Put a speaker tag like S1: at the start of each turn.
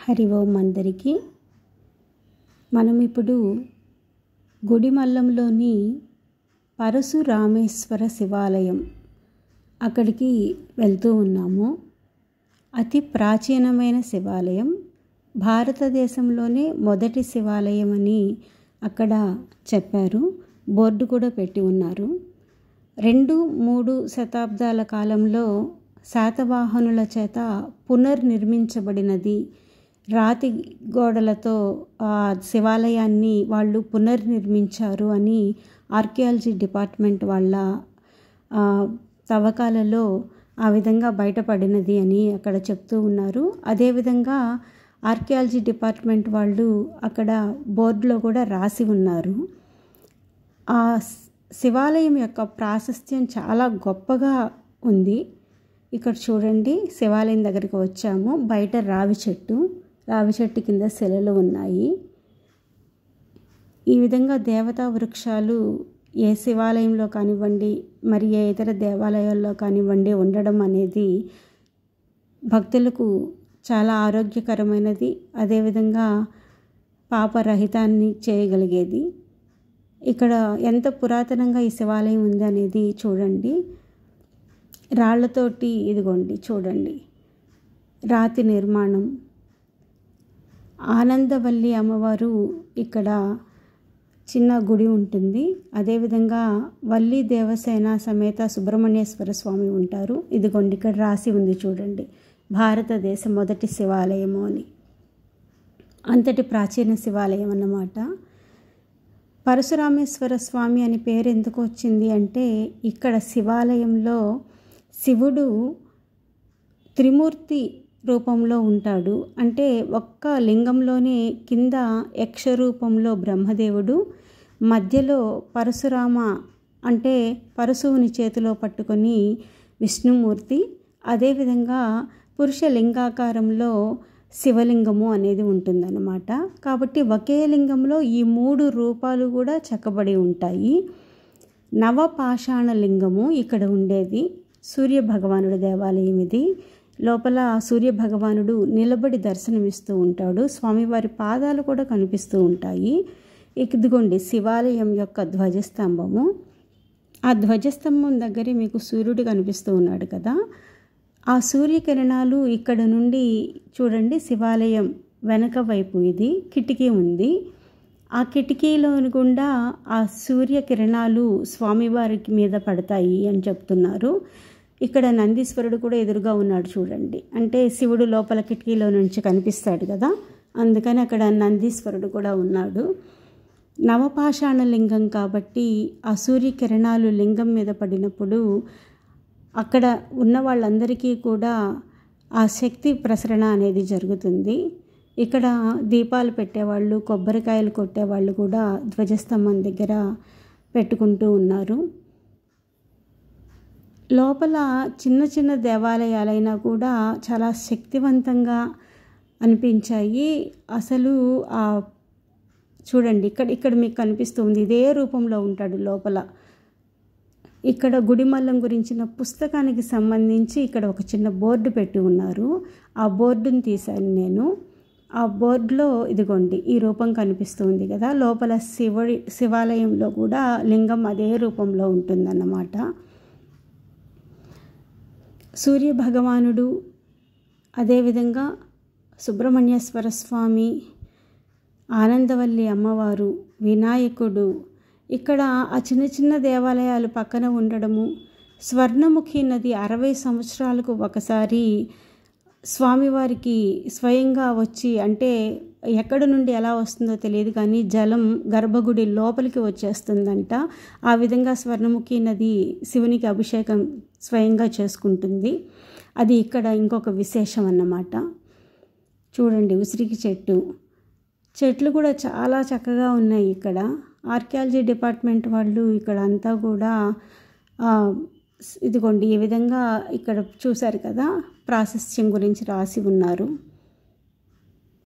S1: హరి ఓం అందరికీ. మనం ఇప్పుడు గుడిమల్లంలోని పరశురామేశ్వర శివాలయం అక్కడికి వెళ్తూ ఉన్నాము. అతి ప్రాచీనమైన శివాలయం, భారతదేశంలోనే మొదటి శివాలయం అని అక్కడ చెప్పారు. బోర్డు కూడా పెట్టి ఉన్నారు. 2-3 శతాబ్దాల కాలంలో శాతవాహనుల చేత పునర్నిర్మించబడినది. రాతి గోడలతో శివాలయాన్ని వాళ్ళు పునర్నిర్మించారు అని ఆర్కియాలజీ డిపార్ట్మెంట్ వాళ్ళ తవ్వకాలలో ఆ విధంగా బయటపడినది అని అక్కడ చెప్తూ ఉన్నారు. అదేవిధంగా ఆర్కియాలజీ డిపార్ట్మెంట్ వాళ్ళు అక్కడ బోర్డులో కూడా రాసి ఉన్నారు. ఆ శివాలయం యొక్క ప్రాశస్త్యం చాలా గొప్పగా ఉంది. ఇక్కడ చూడండి, శివాలయం దగ్గరికి వచ్చాము. బయట రావి చెట్టు కింద శిలలు ఉన్నాయి. ఈ విధంగా దేవతా వృక్షాలు ఏ శివాలయంలో కానివ్వండి, మరి ఏ ఇతర దేవాలయాల్లో కానివ్వండి ఉండడం అనేది భక్తులకు చాలా ఆరోగ్యకరమైనది. అదేవిధంగా పాపరహితాన్ని చేయగలిగేది. ఇక్కడ ఎంత పురాతనంగా ఈ శివాలయం ఉంది అనేది చూడండి. రాళ్లతోటి ఇదిగోండి చూడండి, రాతి నిర్మాణం. ఆనందవల్లి అమ్మవారు ఇక్కడ చిన్న గుడి ఉంటుంది. అదేవిధంగా వల్లి దేవసేన సమేత సుబ్రహ్మణ్యేశ్వర స్వామి ఉంటారు. ఇదిగోండి ఇక్కడ రాసి ఉంది చూడండి, భారతదేశ మొదటి శివాలయము అని. అంతటి ప్రాచీన శివాలయం అన్నమాట. పరశురామేశ్వర స్వామి అని పేరు ఎందుకు వచ్చింది అంటే, ఇక్కడ శివాలయంలో శివుడు త్రిమూర్తి రూపంలో ఉంటాడు. అంటే ఒక్క లింగంలోనే కింద యక్ష రూపంలో బ్రహ్మదేవుడు, మధ్యలో పరశురామ అంటే పరశువుని చేతిలో పట్టుకొని విష్ణుమూర్తి, అదేవిధంగా పురుష లింగాకారంలో శివలింగము అనేది ఉంటుందన్నమాట. కాబట్టి ఒకే లింగంలో ఈ 3 రూపాలు కూడా చెక్కబడి ఉంటాయి. నవపాషాణ లింగము ఇక్కడ ఉండేది. సూర్య భగవానుడి దేవాలయం ఇది. లోపల సూర్య భగవానుడు నిలబడి దర్శనమిస్తూ ఉంటాడు. స్వామివారి పాదాలు కూడా కనిపిస్తూ ఉంటాయి. ఇదిగోండి శివాలయం యొక్క ధ్వజస్తంభము. ఆ ధ్వజస్తంభం దగ్గరే మీకు సూర్యుడు కనిపిస్తూ ఉన్నాడు కదా. ఆ సూర్యకిరణాలు ఇక్కడ నుండి చూడండి, శివాలయం వెనక వైపు ఇది కిటికీ ఉంది. ఆ కిటికీలో గుండా ఆ సూర్యకిరణాలు స్వామివారికి మీద పడతాయి అని చెప్తున్నారు. ఇక్కడ నందీశ్వరుడు కూడా ఎదురుగా ఉన్నాడు చూడండి. అంటే శివుడు లోపల కిటికీలో నుంచి కనిపిస్తాడు కదా, అందుకని అక్కడ నందీశ్వరుడు కూడా ఉన్నాడు. నవపాషాణ లింగం కాబట్టి ఆ సూర్యకిరణాలు లింగం మీద పడినప్పుడు అక్కడ ఉన్న వాళ్ళందరికీ కూడా ఆ శక్తి ప్రసరణ అనేది జరుగుతుంది. ఇక్కడ దీపాలు పెట్టేవాళ్ళు, కొబ్బరికాయలు కొట్టేవాళ్ళు కూడా ధ్వజస్తంభం దగ్గర పెట్టుకుంటూ ఉన్నారు. లోపల చిన్న చిన్న దేవాలయాలైనా కూడా చాలా శక్తివంతంగా అనిపించాయి. అసలు చూడండి ఇక్కడ మీకు కనిపిస్తుంది, ఇదే రూపంలో ఉంటాడు లోపల. ఇక్కడ గుడిమల్లం గురించిన పుస్తకానికి సంబంధించి ఇక్కడ ఒక చిన్న బోర్డు పెట్టి ఉన్నారు. ఆ బోర్డుని తీశాను నేను. ఆ బోర్డులో ఇదిగోండి ఈ రూపం కనిపిస్తుంది కదా. లోపల శివాలయంలో కూడా లింగం అదే రూపంలో ఉంటుందన్నమాట. సూర్య భగవానుడు, అదేవిధంగా సుబ్రహ్మణ్యేశ్వర స్వామి, ఆనందవల్లి అమ్మవారు, వినాయకుడు, ఇక్కడ ఆ చిన్న చిన్న దేవాలయాలు పక్కన ఉండడము. స్వర్ణముఖి నది 60 సంవత్సరాలకు ఒకసారి స్వామివారికి స్వయంగా వచ్చి, అంటే ఎక్కడ నుండి ఎలా వస్తుందో తెలియదు కానీ జలం గర్భగుడి లోపలికి వచ్చేస్తుందంట. ఆ విధంగా స్వర్ణముఖి నది శివునికి అభిషేకం స్వయంగా చేసుకుంటుంది. అది ఇక్కడ ఇంకొక విశేషం అన్నమాట. చూడండి ఉసిరికి చెట్లు కూడా చాలా చక్కగా ఉన్నాయి. ఇక్కడ ఆర్కియాలజీ డిపార్ట్మెంట్ వాళ్ళు ఇక్కడ అంతా కూడా ఇదిగోండి ఈ విధంగా ఇక్కడ చూశారు కదా, ప్రాశస్త్యం గురించి రాసి ఉన్నారు.